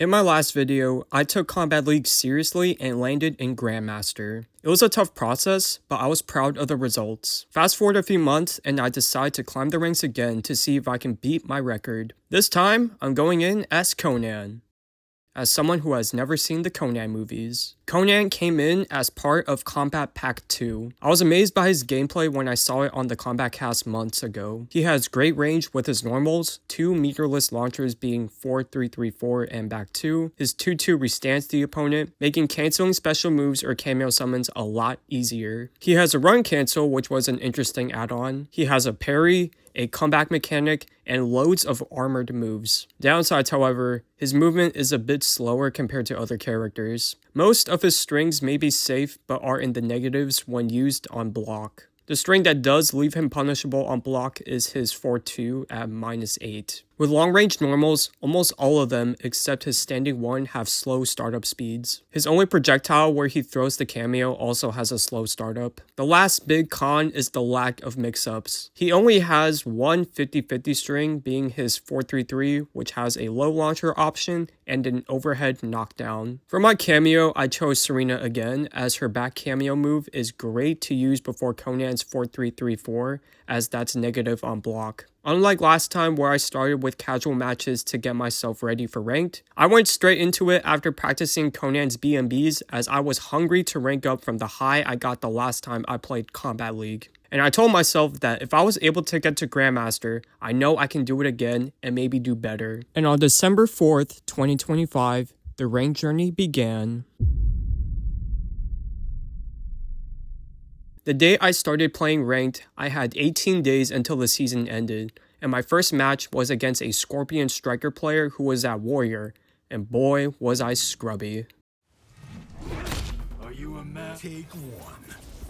In my last video, I took Kombat League seriously and landed in Grandmaster. It was a tough process, but I was proud of the results. Fast forward a few months and I decide to climb the ranks again to see if I can beat my record. This time, I'm going in as Conan. As someone who has never seen the Conan movies, Conan came in as part of Kombat Pack 2. I was amazed by his gameplay when I saw it on the Kombat cast months ago. He has great range with his normals, 2 meterless launchers being 4-3-3-4 and back 2. His 2-2 restance the opponent, making canceling special moves or cameo summons a lot easier. He has a run cancel, which was an interesting add-on. He has a parry, a comeback mechanic, and loads of armored moves. Downsides, however, his movement is a bit slower compared to other characters. Most of his strings may be safe but are in the negatives when used on block. The string that does leave him punishable on block is his 4-2 at -8. With long-range normals, almost all of them except his standing one have slow startup speeds. His only projectile where he throws the cameo also has a slow startup. The last big con is the lack of mix-ups. He only has one 50-50 string, being his 4-3-3, which has a low launcher option and an overhead knockdown. For my cameo, I chose Serena again, as her back cameo move is great to use before Conan's 4-3-3-4, as that's negative on block. Unlike last time where I started with casual matches to get myself ready for ranked, I went straight into it after practicing Conan's BMBs, as I was hungry to rank up from the high I got the last time I played Kombat League. And I told myself that if I was able to get to Grandmaster, I know I can do it again and maybe do better. And on December 4th, 2025, the rank journey began. The day I started playing ranked, I had 18 days until the season ended, and my first match was against a Scorpion Striker player who was at Warrior, and boy was I scrubby. Are you a man? Take one.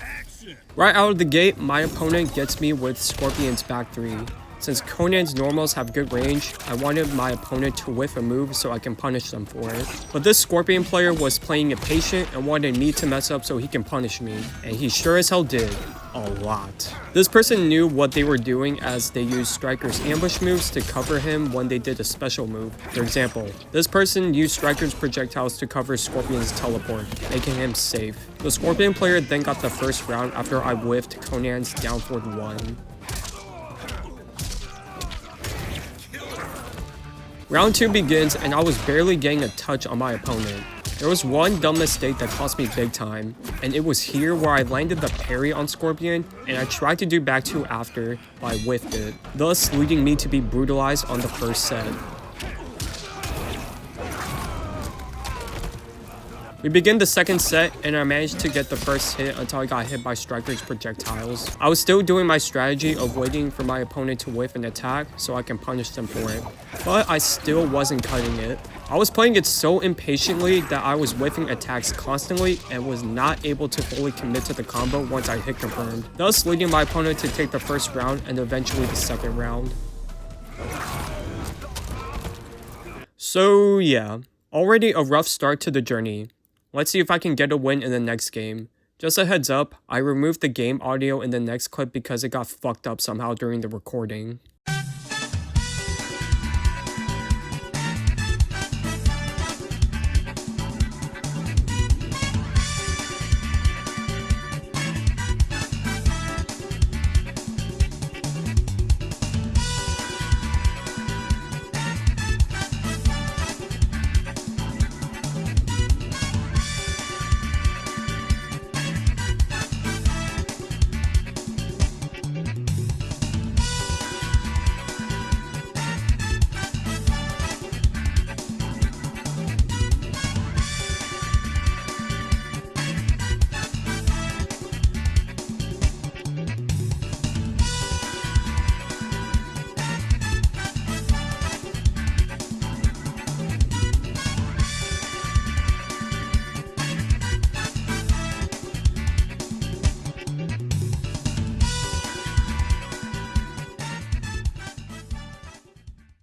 Action! Right out of the gate, my opponent gets me with Scorpion's back 3. Since Conan's normals have good range, I wanted my opponent to whiff a move so I can punish them for it. But this Scorpion player was playing it patient and wanted me to mess up so he can punish me, and he sure as hell did. A lot. This person knew what they were doing, as they used Striker's ambush moves to cover him when they did a special move. For example, this person used Striker's projectiles to cover Scorpion's teleport, making him safe. The Scorpion player then got the first round after I whiffed Conan's down forward 1. Round 2 begins and I was barely getting a touch on my opponent. There was one dumb mistake that cost me big time, and it was here where I landed the parry on Scorpion and I tried to do back 2 after, but I whiffed it, thus leading me to be brutalized on the first set. We begin the second set, and I managed to get the first hit until I got hit by Striker's projectiles. I was still doing my strategy of waiting for my opponent to whiff an attack so I can punish them for it, but I still wasn't cutting it. I was playing it so impatiently that I was whiffing attacks constantly and was not able to fully commit to the combo once I hit confirmed, thus leading my opponent to take the first round and eventually the second round. So yeah, already a rough start to the journey. Let's see if I can get a win in the next game. Just a heads up, I removed the game audio in the next clip because it got fucked up somehow during the recording.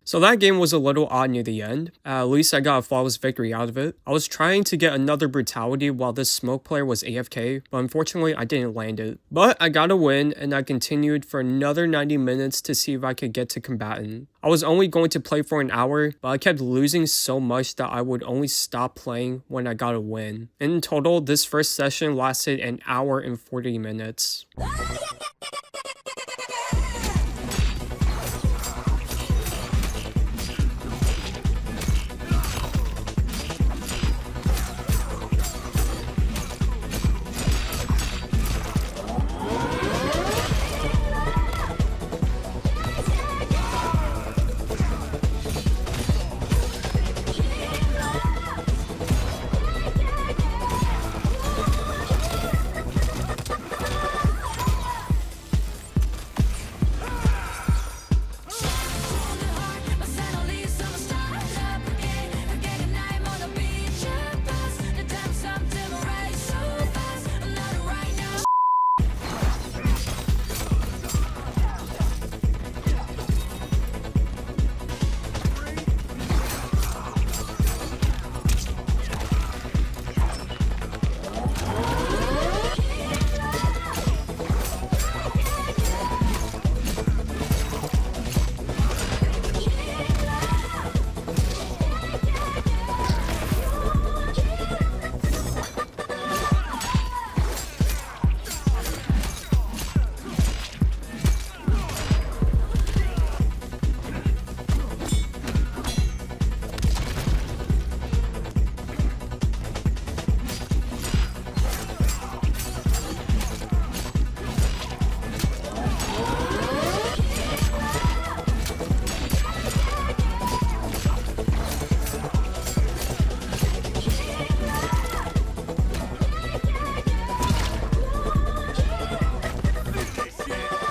So that game was a little odd near the end. At least I got a flawless victory out of it. I was trying to get another brutality while this smoke player was AFK, but unfortunately I didn't land it. But I got a win, and I continued for another 90 minutes to see if I could get to combatant. I was only going to play for an hour, but I kept losing so much that I would only stop playing when I got a win. In total, this first session lasted an hour and 40 minutes.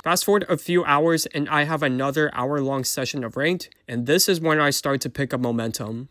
Fast forward a few hours and I have another hour-long session of ranked, and this is when I start to pick up momentum.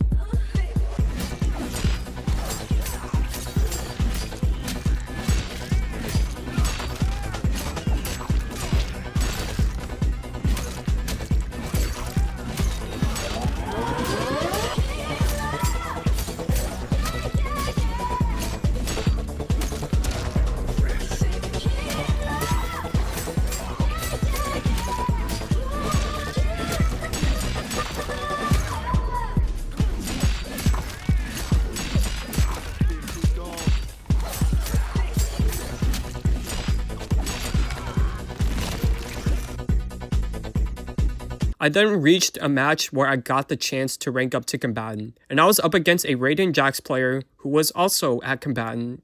I then reached a match where I got the chance to rank up to combatant, and I was up against a Raiden Jax player who was also at combatant.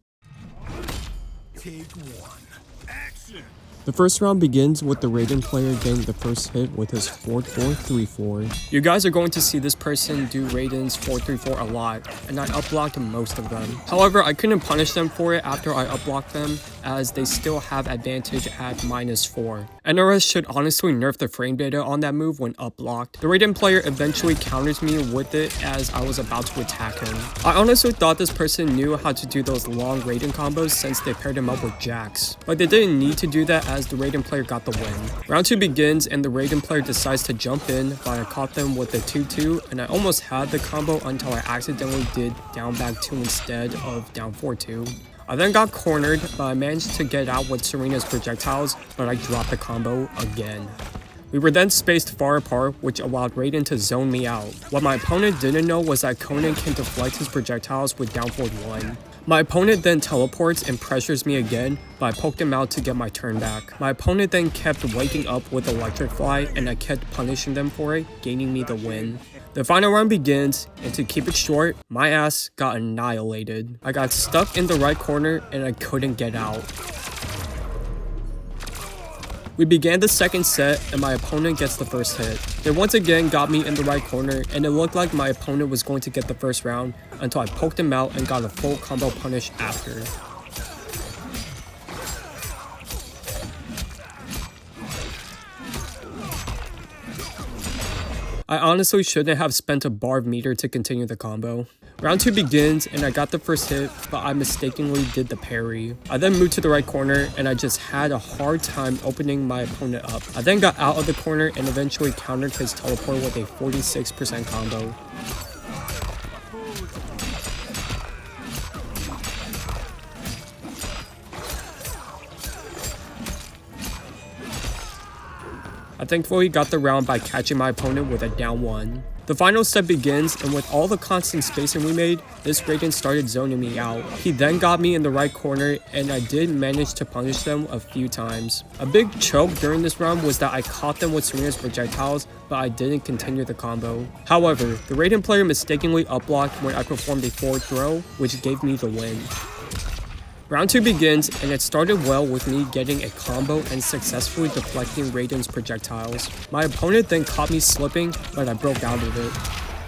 Take one. Action. The first round begins with the Raiden player getting the first hit with his 4-4-3-4. You guys are going to see this person do Raiden's 4-3-4 a lot, and I upblocked most of them. However, I couldn't punish them for it after I upblocked them, as they still have advantage at -4. NRS should honestly nerf the frame data on that move when upblocked. The Raiden player eventually counters me with it as I was about to attack him. I honestly thought this person knew how to do those long Raiden combos since they paired him up with Jax, but they didn't need to do that as the Raiden player got the win. Round 2 begins and the Raiden player decides to jump in, but I caught them with a 2-2 and I almost had the combo until I accidentally did down back 2 instead of down 4-2. I then got cornered, but I managed to get out with Serena's projectiles, but I dropped the combo again. We were then spaced far apart, which allowed Raiden to zone me out. What my opponent didn't know was that Conan can deflect his projectiles with down forward 1. My opponent then teleports and pressures me again, but I poked him out to get my turn back. My opponent then kept waking up with Electric Fly, and I kept punishing them for it, gaining me the win. The final round begins, and to keep it short, my ass got annihilated. I got stuck in the right corner, and I couldn't get out. We began the second set, and my opponent gets the first hit. They once again got me in the right corner, and it looked like my opponent was going to get the first round until I poked him out and got a full combo punish after. I honestly shouldn't have spent a Barb meter to continue the combo. Round 2 begins and I got the first hit, but I mistakenly did the parry. I then moved to the right corner and I just had a hard time opening my opponent up. I then got out of the corner and eventually countered his teleport with a 46% combo. I thankfully got the round by catching my opponent with a down 1. The final step begins, and with all the constant spacing we made, this Raiden started zoning me out. He then got me in the right corner, and I did manage to punish them a few times. A big choke during this round was that I caught them with Serena's projectiles, but I didn't continue the combo. However, the Raiden player mistakenly up-blocked when I performed a forward throw, which gave me the win. Round 2 begins, and it started well with me getting a combo and successfully deflecting Raiden's projectiles. My opponent then caught me slipping, but I broke out of it.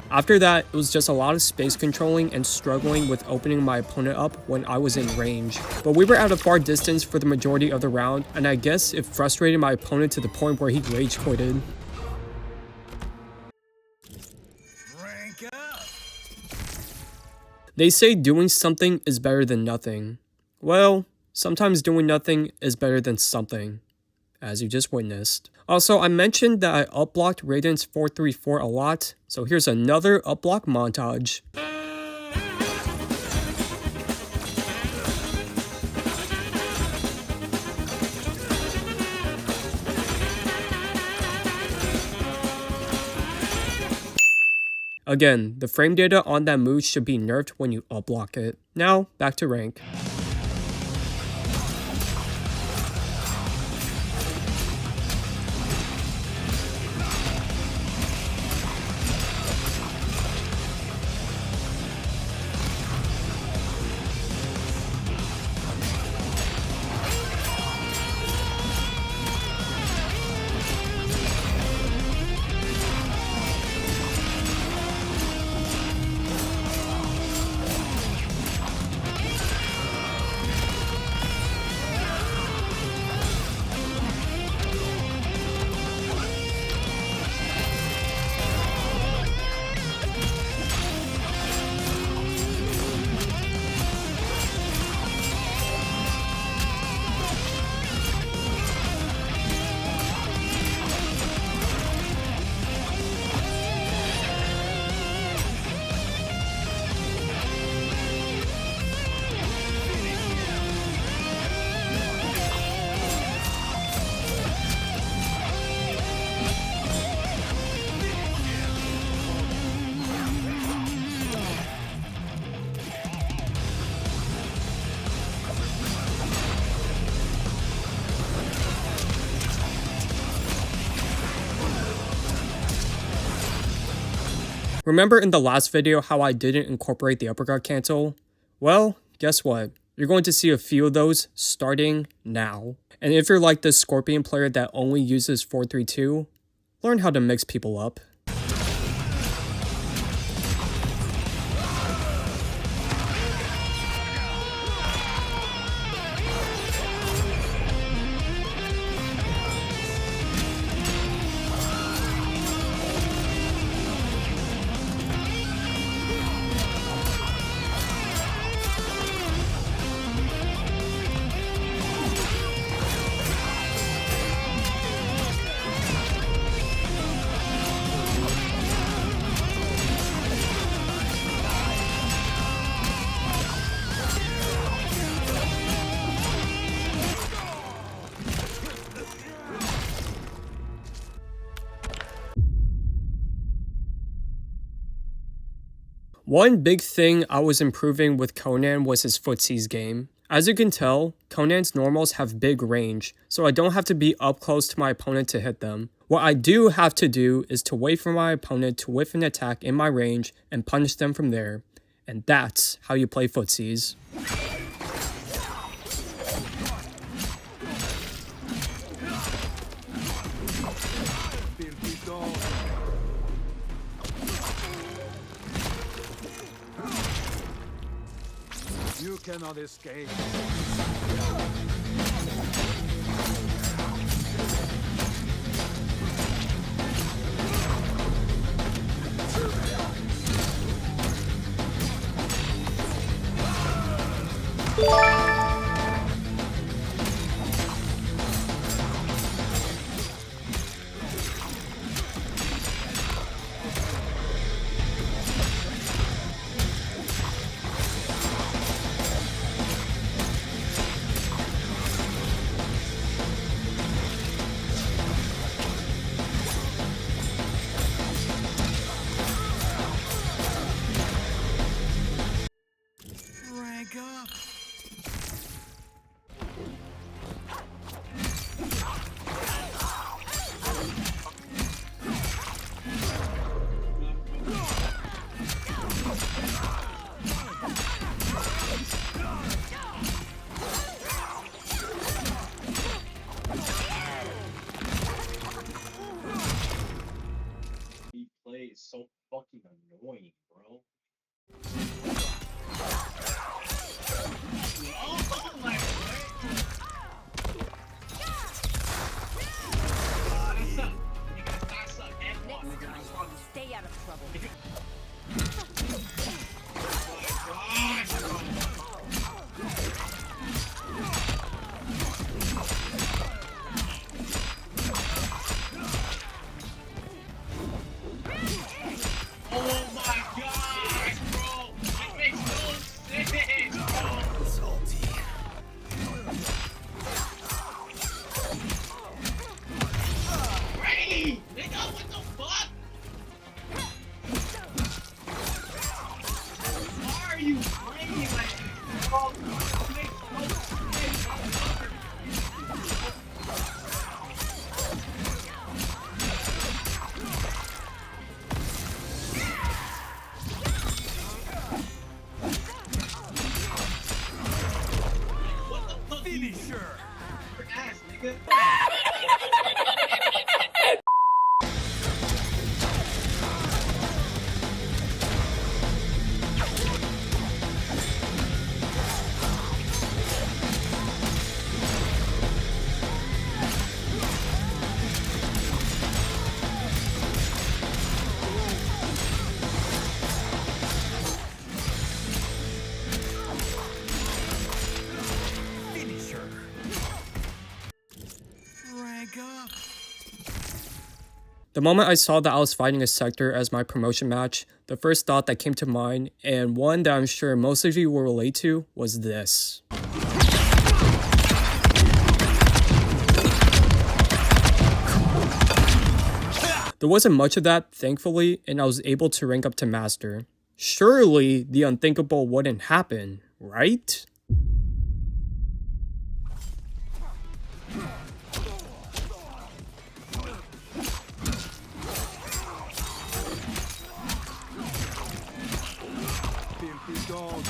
After that, it was just a lot of space controlling and struggling with opening my opponent up when I was in range. But we were at a far distance for the majority of the round, and I guess it frustrated my opponent to the point where he rage quitted. Rank up. They say doing something is better than nothing. Well, sometimes doing nothing is better than something, as you just witnessed. Also, I mentioned that I up-blocked Raiden's 434 a lot, so here's another up-block montage. Again, the frame data on that move should be nerfed when you up-block it. Now, back to rank. Remember in the last video how I didn't incorporate the uppercut cancel? Well, guess what? You're going to see a few of those starting now. And if you're like this Scorpion player that only uses 432, learn how to mix people up. One big thing I was improving with Conan was his footsies game. As you can tell, Conan's normals have big range, so I don't have to be up close to my opponent to hit them. What I do have to do is to wait for my opponent to whiff an attack in my range and punish them from there. And that's how you play footsies. You cannot escape. so fucking annoying, bro. Oh my god. Stay out of trouble. Oh my god, bro! It makes no sense, bro! Salty. Brady! Nigga, what the fuck? Why are you playing like this, bro? It makes no sense. What the fuck? Finisher. Your ass, nigga. Finisher. Rank up. The moment I saw that I was fighting a sector as my promotion match, the first thought that came to mind, and one that I'm sure most of you will relate to, was this. There wasn't much of that, thankfully, and I was able to rank up to Master. Surely the unthinkable wouldn't happen, right? Filthy dog.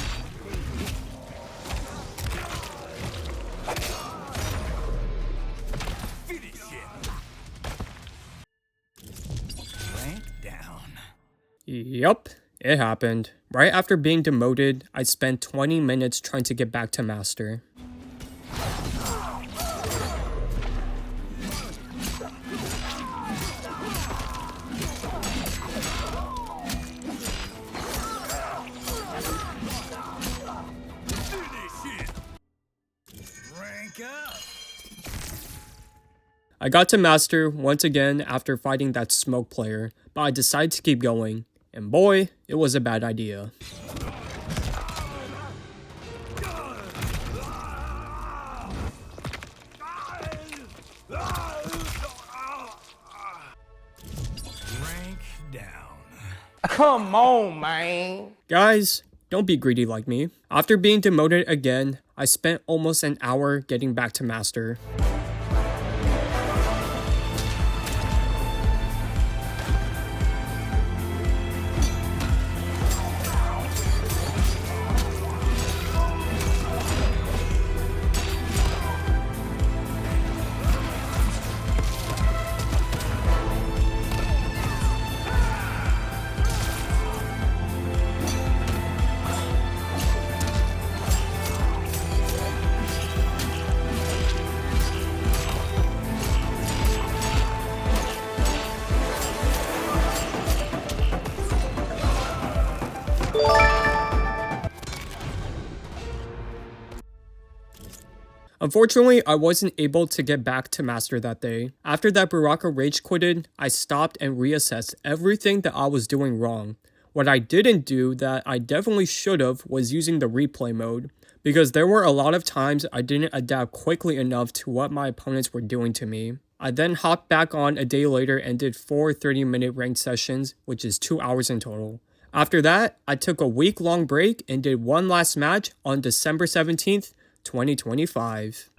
Finish him. Rank down. Yup, it happened. Right after being demoted, I spent 20 minutes trying to get back to Master. Finish him. Rank up. I got to Master once again after fighting that smoke player, but I decided to keep going. And boy, it was a bad idea. Rank down. Come on, man. Guys, don't be greedy like me. After being demoted again, I spent almost an hour getting back to Master. Unfortunately, I wasn't able to get back to Master that day. After that Baraka rage quitted, I stopped and reassessed everything that I was doing wrong. What I didn't do that I definitely should have was using the replay mode, because there were a lot of times I didn't adapt quickly enough to what my opponents were doing to me. I then hopped back on a day later and did 4 30-minute ranked sessions, which is 2 hours in total. After that, I took a week-long break and did one last match on December 17th, 2025.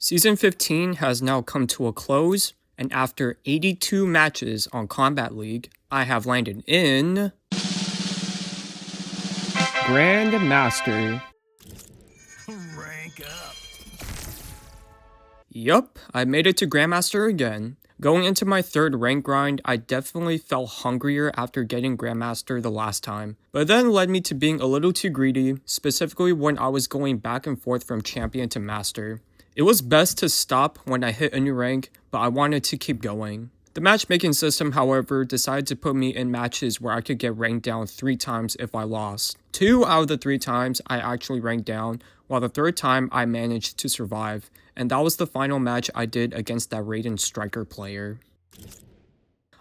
Season 15 has now come to a close, and after 82 matches on Kombat League, I have landed in Grandmaster. Rank up. Yup, I made it to Grandmaster again. Going into my third rank grind, I definitely felt hungrier after getting Grandmaster the last time, but then led me to being a little too greedy, specifically when I was going back and forth from champion to master. It was best to stop when I hit a new rank, but I wanted to keep going. The matchmaking system, however, decided to put me in matches where I could get ranked down 3 times if I lost. 2 out of the 3 times I actually ranked down, while the 3rd time I managed to survive, and that was the final match I did against that Raiden Striker player.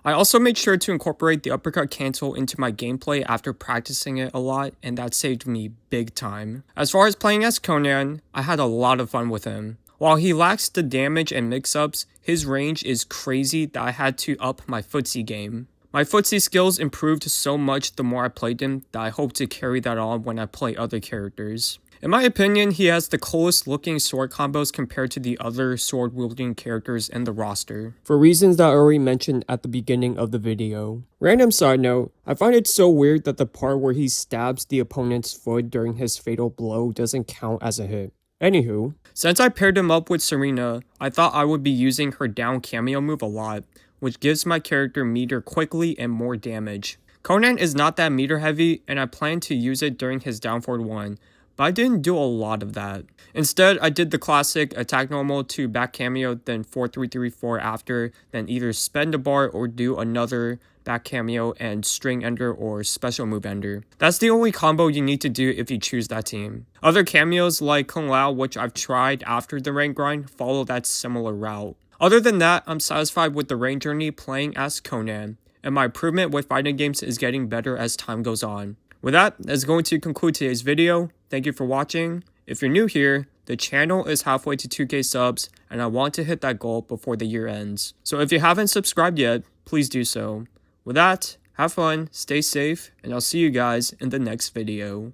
I also made sure to incorporate the uppercut cancel into my gameplay after practicing it a lot, and that saved me big time. As far as playing as Conan, I had a lot of fun with him. While he lacks the damage and mix-ups, his range is crazy that I had to up my footsie game. My footsie skills improved so much the more I played him that I hope to carry that on when I play other characters. In my opinion, he has the coolest looking sword combos compared to the other sword wielding characters in the roster, for reasons that I already mentioned at the beginning of the video. Random side note, I find it so weird that the part where he stabs the opponent's foot during his fatal blow doesn't count as a hit. Anywho, since I paired him up with Serena, I thought I would be using her down cameo move a lot, which gives my character meter quickly and more damage. Conan is not that meter heavy, and I plan to use it during his down forward 1, but I didn't do a lot of that. Instead, I did the classic attack normal to back cameo, then 4-3-3-4 after, then either spend a bar or do another back cameo and string ender or special move ender. That's the only combo you need to do if you choose that team. Other cameos like Kung Lao, which I've tried after the rank grind, follow that similar route. Other than that, I'm satisfied with the rank journey playing as Conan, and my improvement with fighting games is getting better as time goes on. With that, that's going to conclude today's video. Thank you for watching. If you're new here, the channel is halfway to 2K subs, and I want to hit that goal before the year ends. So if you haven't subscribed yet, please do so. With that, have fun, stay safe, and I'll see you guys in the next video.